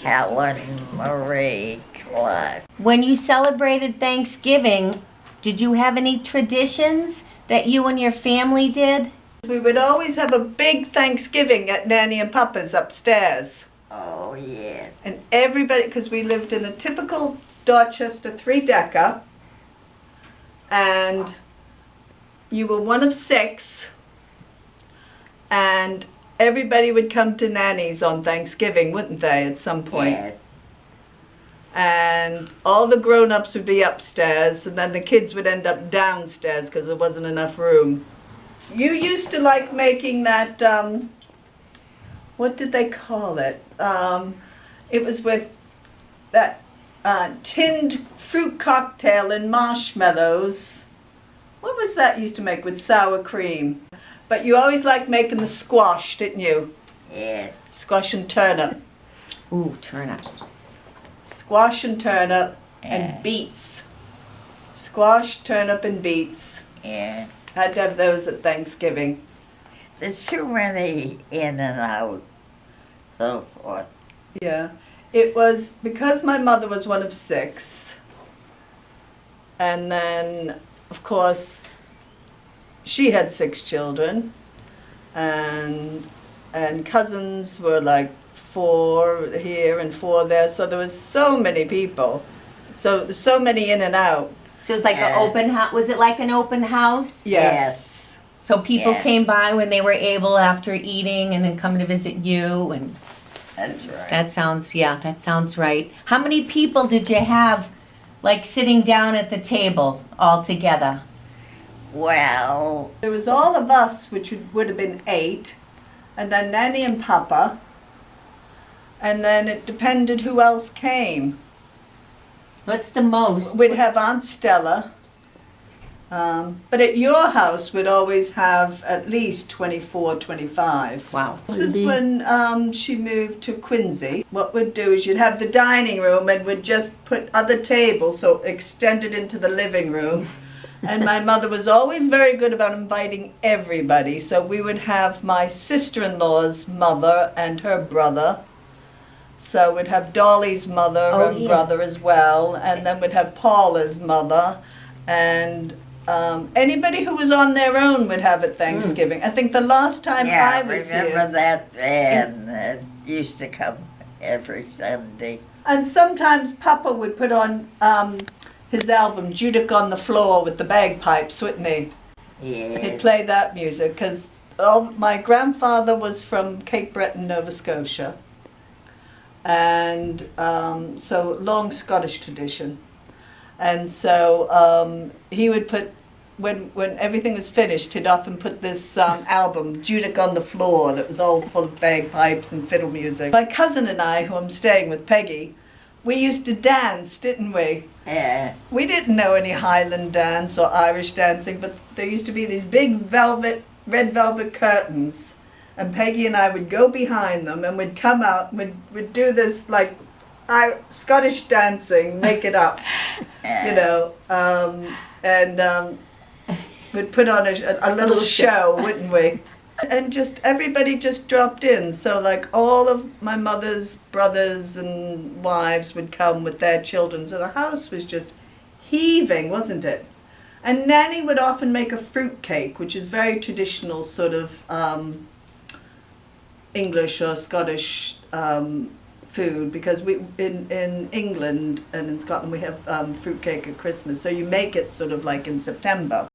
Helen Clarke. When you celebrated Thanksgiving, did you have any traditions that you and your family did? We would always have a big Thanksgiving at Nanny and Papa's upstairs. Oh, yes. And everybody, because we lived in a typical Dorchester 3-decker, and you were one of 6, and everybody would come to Nanny's on Thanksgiving, wouldn't they, at some point? Yes. And all the grown-ups would be upstairs, and then the kids would end up downstairs because there wasn't enough room. You used to like making that, what did they call it? It was with that tinned fruit cocktail and marshmallows. What was that you used to make with sour cream? But you always liked making the squash, didn't you? Yes. Squash and turnip. Ooh, turnip. Squash and turnip and beets. Squash, turnip and beets. Yeah. Had to have those at Thanksgiving. There's too many in and out, so forth. Yeah. It was because my mother was one of 6. And then, of course, she had 6 children. And cousins were like 4 here and 4 there. So there was so many people. So many in and out. So it was like an open house. Was it like an open house? Yes. So people Yeah. came by when they were able after eating and then come to visit you, and That's right. that sounds right. How many people did you have like sitting down at the table all together? Well, There was all of us, which would have been 8. And then Nanny and Papa. And then it depended who else came. What's the most? We'd have Aunt Stella, but at your house we'd always have at least 24, 25. Wow. This was when she moved to Quincy. What we'd do is you'd have the dining room and we'd just put other tables so extended into the living room. And my mother was always very good about inviting everybody. So we would have my sister-in-law's mother and her brother. So we'd have Dolly's mother and yes. brother as well, and then we'd have Paula's mother, and anybody who was on their own would have at Thanksgiving. I think the last time I was remember here, that van that used to come every Sunday. and sometimes Papa would put on his album Judic on the Floor with the bagpipes, wouldn't he? He'd Yes. play that music because my grandfather was from Cape Breton, Nova Scotia. And so long Scottish tradition, and so he would put when everything was finished, he'd often put this album Judic on the Floor that was all full of bagpipes and fiddle music. My cousin and I, who I'm staying with, Peggy, we used to dance, didn't we? Yeah. We didn't know any Highland dance or Irish dancing, but there used to be these big red velvet curtains. And Peggy and I would go behind them and we'd come out and we'd do this like Scottish dancing, make it up, you know, and we'd put on a little show, wouldn't we? And just everybody just dropped in. So like all of my mother's brothers and wives would come with their children. So the house was just heaving, wasn't it? And Nanny would often make a fruit cake, which is very traditional sort of English or Scottish food, because we in England and in Scotland we have fruitcake at Christmas, so you make it sort of like in September.